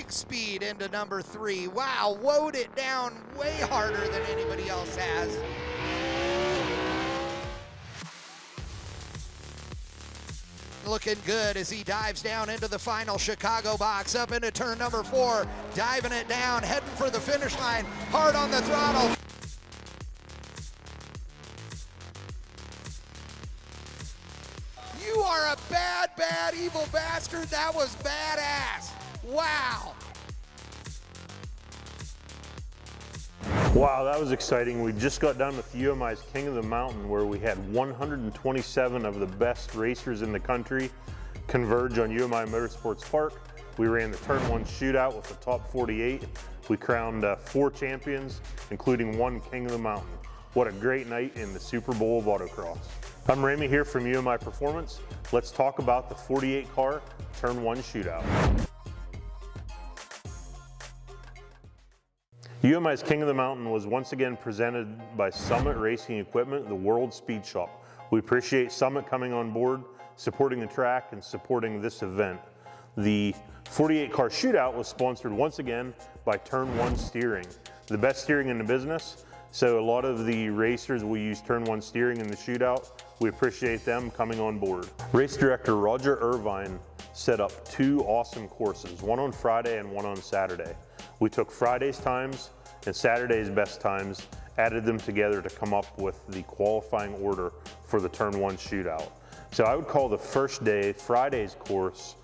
max speed into number 3. Wow, woed it down way harder than anybody else has. Looking good as he dives down into the final Chicago box, up into turn number 4, diving it down, heading for the finish line, hard on the throttle. You are a bad, bad, evil bastard. That was badass. Wow. Wow, that was exciting. We just got done with UMI's King of the Mountain, where we had 127 of the best racers in the country converge on UMI Motorsports Park. We ran the Turn 1 shootout with the top 48. We crowned 4 champions, including 1 King of the Mountain. What a great night in the Super Bowl of Autocross. I'm Ramey here from UMI Performance. Let's talk about the 48 car Turn 1 shootout. UMI's King of the Mountain was once again presented by Summit Racing Equipment, the World Speed Shop. We appreciate Summit coming on board, supporting the track, and supporting this event. The 48 car shootout was sponsored once again by Turn 1 Steering, the best steering in the business. So a lot of the racers will use Turn 1 steering in the shootout. We appreciate them coming on board. Race director Roger Irvine set up 2 awesome courses, one on Friday and one on Saturday. We took Friday's times and Saturday's best times, added them together to come up with the qualifying order for the Turn 1 shootout. So I would call the first day, Friday's course,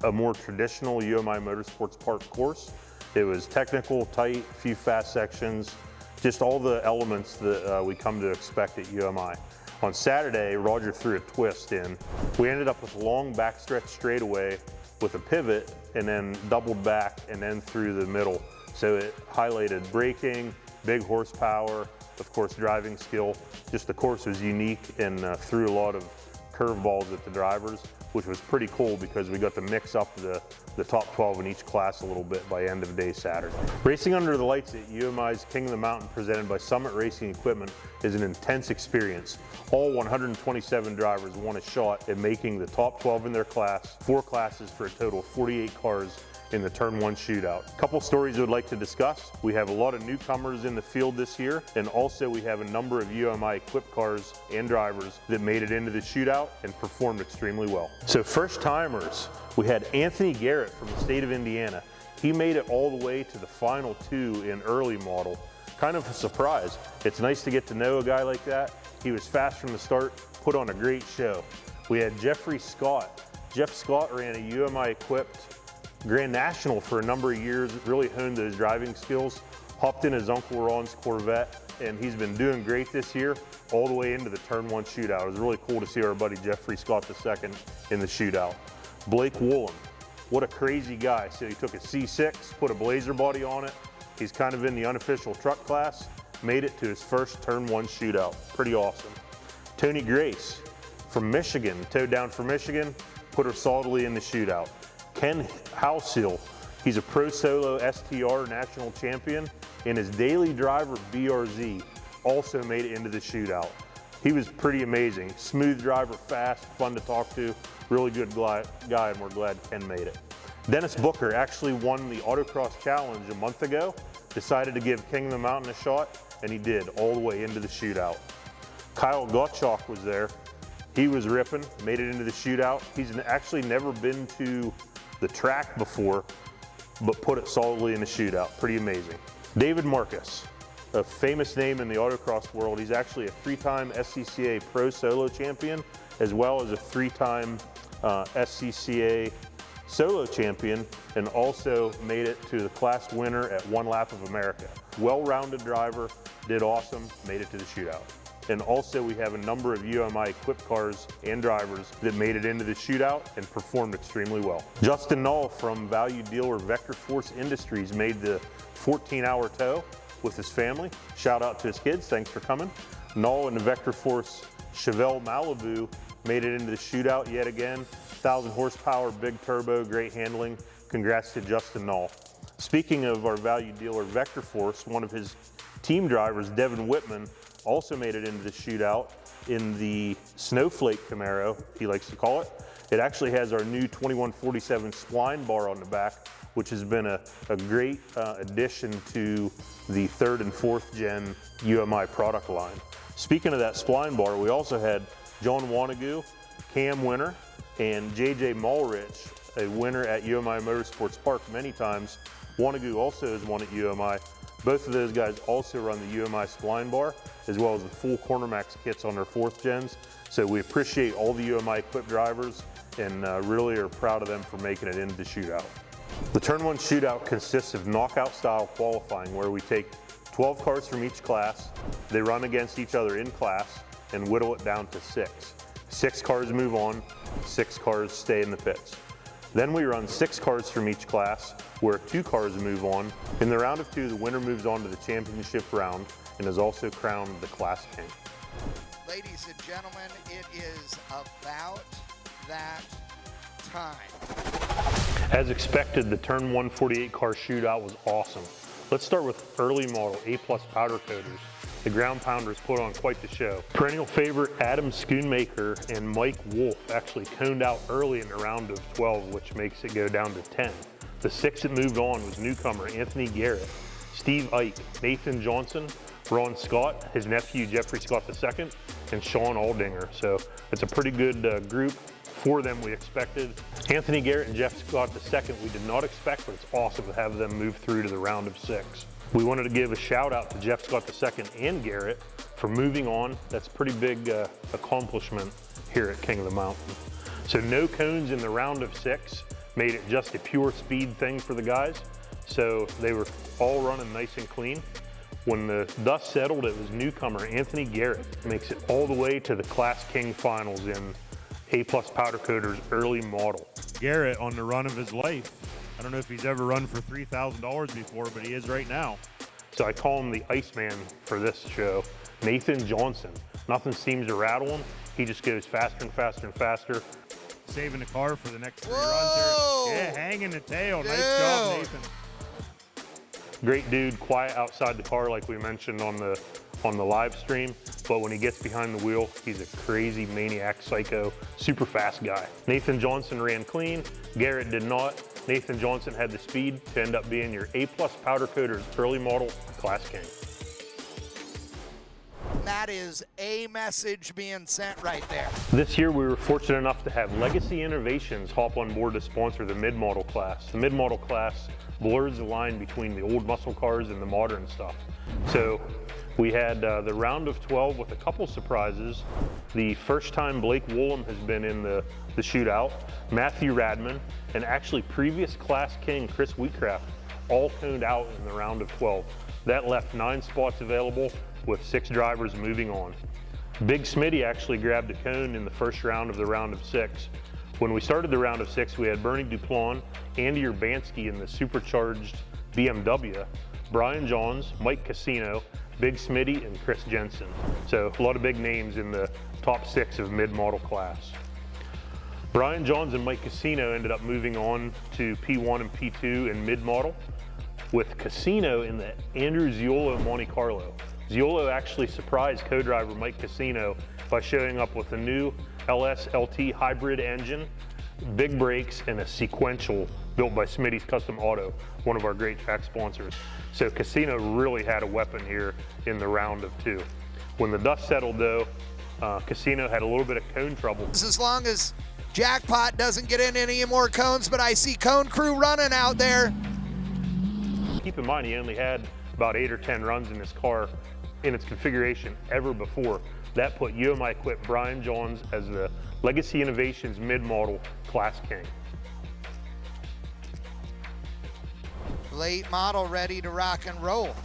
a more traditional UMI Motorsports Park course. It was technical, tight, few fast sections, just all the elements that we come to expect at UMI. On Saturday, Roger threw a twist in. We ended up with a long backstretch straightaway with a pivot and then doubled back and then through the middle. So it highlighted braking, big horsepower, of course driving skill. Just the course was unique and threw a lot of curveballs at the drivers, which was pretty cool because we got to mix up the top 12 in each class a little bit by end of day Saturday. Racing under the lights at UMI's King of the Mountain presented by Summit Racing Equipment is an intense experience. All 127 drivers won a shot at making the top 12 in their class, 4 classes for a total of 48 cars in the Turn 1 shootout. A couple stories we'd like to discuss. We have a lot of newcomers in the field this year, and also we have a number of UMI equipped cars and drivers that made it into the shootout and performed extremely well. So first timers, we had Anthony Garrett from the state of Indiana. He made it all the way to the final 2 in early model. Kind of a surprise. It's nice to get to know a guy like that. He was fast from the start, put on a great show. We had Jeffrey Scott. Jeff Scott ran a UMI equipped Grand National for a number of years, really honed those driving skills, hopped in his Uncle Ron's Corvette, and he's been doing great this year, all the way into the Turn 1 shootout. It was really cool to see our buddy Jeffrey Scott II in the shootout. Blake Woolen, what a crazy guy. So he took a C6, put a blazer body on it. He's kind of in the unofficial truck class, made it to his first Turn 1 shootout. Pretty awesome. Tony Grace from Michigan, towed down from Michigan, put her solidly in the shootout. Ken Halsil, he's a Pro Solo STR national champion, and his daily driver BRZ also made it into the shootout. He was pretty amazing. Smooth driver, fast, fun to talk to, really good guy, and we're glad Ken made it. Dennis Booker actually won the Autocross Challenge a month ago, decided to give King of the Mountain a shot, and he did, all the way into the shootout. Kyle Gottschalk was there. He was ripping, made it into the shootout. He's actually never been to the track before, but put it solidly in the shootout. Pretty amazing. David Marcus, a famous name in the autocross world. He's actually a 3-time SCCA Pro Solo champion, as well as a 3-time SCCA Solo champion, and also made it to the class winner at One Lap of America. Well-rounded driver, did awesome, made it to the shootout. And also we have a number of UMI equipped cars and drivers that made it into the shootout and performed extremely well. Justin Null from value dealer Vector Force Industries made the 14-hour tow with his family. Shout out to his kids, thanks for coming. Null and the Vector Force Chevelle Malibu made it into the shootout yet again. 1,000 horsepower, big turbo, great handling. Congrats to Justin Null. Speaking of our value dealer Vector Force, one of his team drivers, Devin Whitman, also made it into the shootout in the Snowflake Camaro, he likes to call it. It actually has our new 2147 spline bar on the back, which has been a great addition to the 3rd and 4th gen UMI product line. Speaking of that spline bar, we also had John Wanagoo, Cam Winter, and JJ Mulrich, a winner at UMI Motorsports Park many times. Wanagoo also has won at UMI. Both of those guys also run the UMI spline bar, as well as the full Corner Max kits on their 4th gens. So we appreciate all the UMI equipped drivers and really are proud of them for making it into the shootout. The Turn 1 shootout consists of knockout style qualifying, where we take 12 cars from each class, they run against each other in class and whittle it down to 6. 6 cars move on, 6 cars stay in the pits. Then we run 6 cars from each class, where 2 cars move on. In the round of 2, the winner moves on to the championship round and is also crowned the Class King. Ladies and gentlemen, it is about that time. As expected, the Turn 1 48 car shootout was awesome. Let's start with early model A+ powder coaters. The ground pounders put on quite the show. Perennial favorite Adam Schoonmaker and Mike Wolf actually coned out early in the round of 12, which makes it go down to 10. The 6 that moved on was newcomer Anthony Garrett, Steve Ike, Nathan Johnson, Ron Scott, his nephew Jeffrey Scott II, and Sean Aldinger. So it's a pretty good group. 4 of them we expected. Anthony Garrett and Jeff Scott II we did not expect, but it's awesome to have them move through to the round of 6. We wanted to give a shout out to Jeff Scott II and Garrett for moving on. That's a pretty big accomplishment here at King of the Mountain. So no cones in the round of 6 made it just a pure speed thing for the guys. So they were all running nice and clean. When the dust settled, it was newcomer Anthony Garrett makes it all the way to the Class King finals in A+ powder coaters early model. Garrett on the run of his life. I don't know if he's ever run for $3,000 before, but he is right now. So I call him the Iceman for this show. Nathan Johnson. Nothing seems to rattle him. He just goes faster and faster and faster. Saving the car for the next 3 Whoa! runs here. Yeah, hanging the tail. Dude. Nice job, Nathan. Great dude, quiet outside the car like we mentioned on the live stream, but when he gets behind the wheel, he's a crazy maniac, psycho, super fast guy. Nathan Johnson ran clean, Garrett did not. Nathan Johnson had the speed to end up being your A+ powder coaters early model Class King. That is a message being sent right there. This year we were fortunate enough to have Legacy Innovations hop on board to sponsor the mid-model class. The mid-model class blurs the line between the old muscle cars and the modern stuff. So we had the round of 12 with a couple surprises. The first time Blake Woolham has been in the shootout, Matthew Radman, and actually previous Class King Chris Wheatcraft all coned out in the round of 12. That left 9 spots available with 6 drivers moving on. Big Smitty actually grabbed a cone in the first round of the round of 6. When we started the round of 6, we had Bernie Duplon, Andy Urbanski in the supercharged BMW, Brian Johns, Mike Casino, Big Smitty, and Chris Jensen. So a lot of big names in the top 6 of mid-model class. Brian Johns and Mike Casino ended up moving on to P1 and P2 in mid-model, with Casino in the Andrew Ziolo Monte Carlo. Ziolo actually surprised co-driver Mike Casino by showing up with a new LS LT hybrid engine, big brakes, and a sequential built by Smitty's Custom Auto, one of our great track sponsors. So Casino really had a weapon here in the round of 2. When the dust settled though, Casino had a little bit of cone trouble. As long as Jackpot doesn't get in any more cones, but I see Cone Crew running out there. Keep in mind, he only had about 8 or 10 runs in his car in its configuration ever before. That put UMI Equipped Brian Johns as the Legacy Innovations mid-model Class King. Late model ready to rock and roll.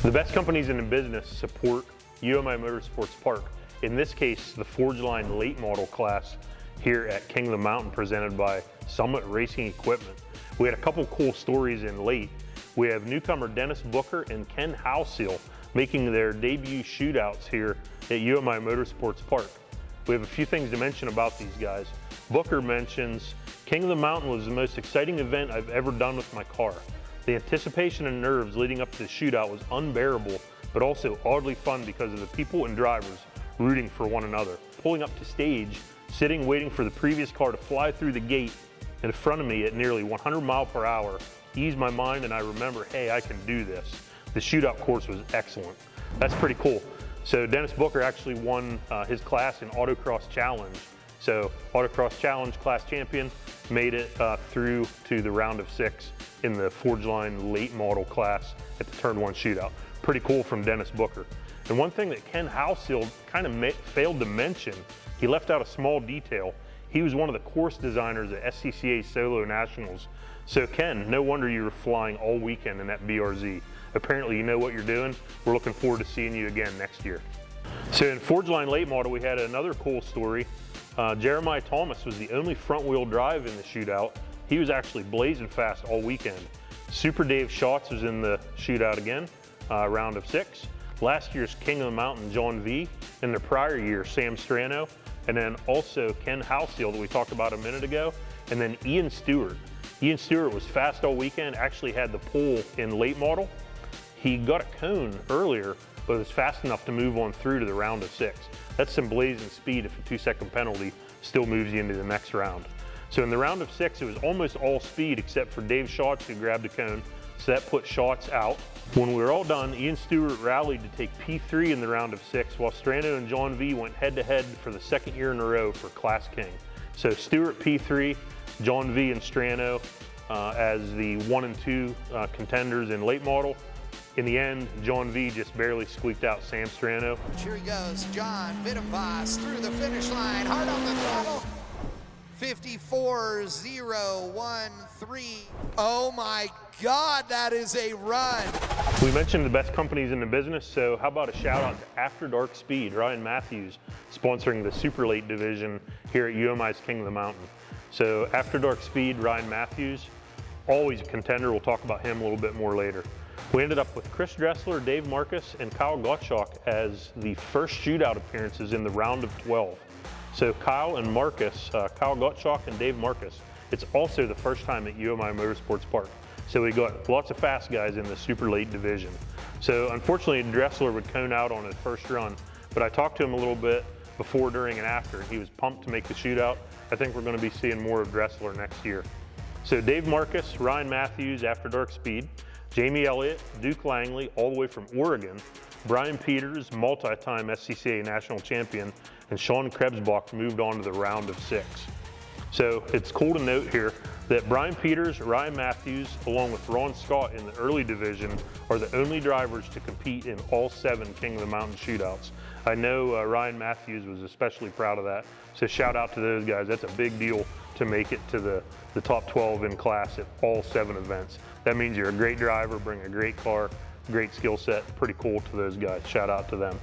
The best companies in the business support UMI Motorsports Park. In this case, the Forge Line late model class here at King of the Mountain, presented by Summit Racing Equipment. We had a couple cool stories in late. We have newcomer Dennis Booker and Ken Halseel making their debut shootouts here at UMI Motorsports Park. We have a few things to mention about these guys. Booker mentions, King of the Mountain was the most exciting event I've ever done with my car. The anticipation and nerves leading up to the shootout was unbearable, but also oddly fun because of the people and drivers rooting for one another. Pulling up to stage, sitting waiting for the previous car to fly through the gate in front of me at nearly 100 miles per hour, eased my mind and I remember, hey, I can do this. The shootout course was excellent. That's pretty cool. So Dennis Booker actually won his class in Autocross Challenge. So Autocross Challenge class champion, made it through to the round of 6 in the Forge Line late model class at the Turn 1 shootout. Pretty cool from Dennis Booker. And one thing that Ken Halseeld kind of failed to mention, he left out a small detail. He was one of the course designers at SCCA Solo Nationals. So Ken, no wonder you were flying all weekend in that BRZ. Apparently you know what you're doing. We're looking forward to seeing you again next year. So in Forge Line late model, we had another cool story. Jeremiah Thomas was the only front wheel drive in the shootout. He was actually blazing fast all weekend. Super Dave Schatz was in the shootout again, round of 6. Last year's King of the Mountain, John V. And the prior year, Sam Strano. And then also Ken Halseeld that we talked about a minute ago. And then Ian Stewart. Ian Stewart was fast all weekend, actually had the pole in late model. He got a cone earlier, but was fast enough to move on through to the round of 6. That's some blazing speed if a 2-second penalty still moves you into the next round. So in the round of 6, it was almost all speed except for Dave Schatz who grabbed a cone. So that put Schatz out. When we were all done, Ian Stewart rallied to take P3 in the round of 6, while Strano and John V went head-to-head for the 2nd year in a row for Class King. So Stewart P3, John V and Strano as the 1 and 2 contenders in late model. In the end, John V just barely squeaked out Sam Strano. Here he goes, John Vittenbos through the finish line, hard on the throttle. 54.013. Oh my God, that is a run. We mentioned the best companies in the business, so how about a shout out to After Dark Speed, Ryan Matthews, sponsoring the super late division here at UMI's King of the Mountain. So After Dark Speed, Ryan Matthews, always a contender. We'll talk about him a little bit more later. We ended up with Chris Dressler, Dave Marcus, and Kyle Gottschalk as the first shootout appearances in the round of 12. So Kyle and Marcus, Kyle Gottschalk and Dave Marcus, it's also the first time at UMI Motorsports Park. So we got lots of fast guys in the super late division. So unfortunately, Dressler would cone out on his first run, but I talked to him a little bit before, during, and after, and he was pumped to make the shootout. I think we're going to be seeing more of Dressler next year. So Dave Marcus, Ryan Matthews, After Dark Speed, Jamie Elliott, Duke Langley, all the way from Oregon, Brian Peters, multi-time SCCA national champion, and Sean Krebsbach moved on to the round of 6. So it's cool to note here that Brian Peters, Ryan Matthews, along with Ron Scott in the early division, are the only drivers to compete in all 7 King of the Mountain shootouts. I know Ryan Matthews was especially proud of that, so shout out to those guys. That's a big deal to make it to the top 12 in class at all 7 events. That means you're a great driver, bring a great car, great skill set. Pretty cool to those guys. Shout out to them.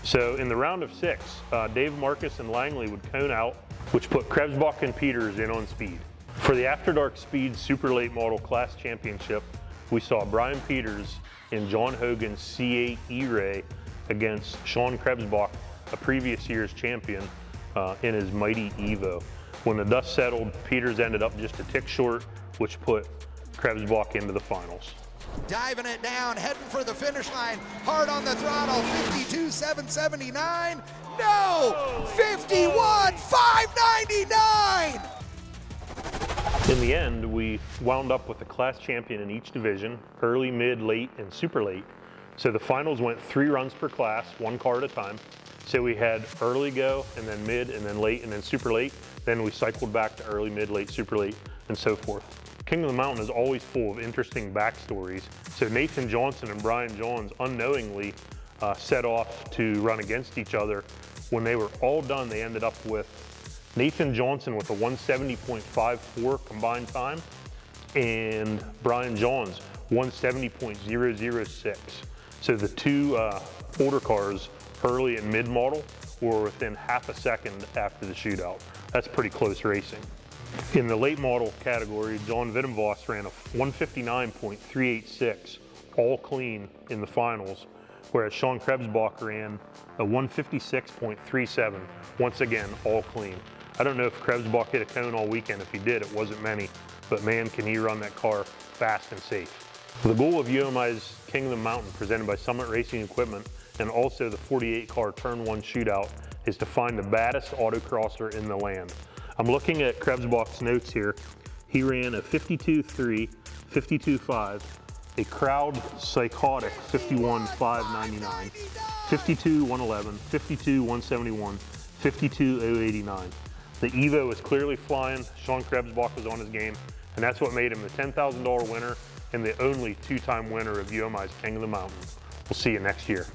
So in the round of 6, Dave Marcus and Langley would cone out, which put Krebsbach and Peters in on speed. For the After Dark Speed Super Late Model Class Championship, we saw Brian Peters in John Hogan's C8 E-Ray against Sean Krebsbach, a previous year's champion, in his Mighty Evo. When the dust settled, Peters ended up just a tick short, which put Krebsbach into the finals. Diving it down, heading for the finish line, hard on the throttle, 52.779. No! 51.599! In the end, we wound up with the class champion in each division, early, mid, late, and super late. So the finals went 3 runs per class, 1 car at a time. So we had early go, and then mid, and then late, and then super late. Then we cycled back to early, mid, late, super late, and so forth. King of the Mountain is always full of interesting backstories. So Nathan Johnson and Brian Johns unknowingly set off to run against each other. When they were all done, they ended up with Nathan Johnson with a 170.54 combined time and Brian Johns 170.006. So the 2 older cars, early and mid model, were within half a second after the shootout. That's pretty close racing. In the late model category, John Vittenbos ran a 159.386 all clean in the finals, whereas Sean Krebsbach ran a 156.37, once again, all clean. I don't know if Krebsbach hit a cone all weekend. If he did, it wasn't many, but man, can he run that car fast and safe. The goal of UMI's King of the Mountain, presented by Summit Racing Equipment, and also the 48 car Turn 1 shootout, is to find the baddest autocrosser in the land. I'm looking at Krebsbach's notes here. He ran a 52.3, 52.5, a crowd psychotic 51.599, 52.111, 52.171, 52.089. The Evo is clearly flying. Sean Krebsbach was on his game, and that's what made him the $10,000 winner and the only two-time winner of UMI's King of the Mountain. We'll see you next year.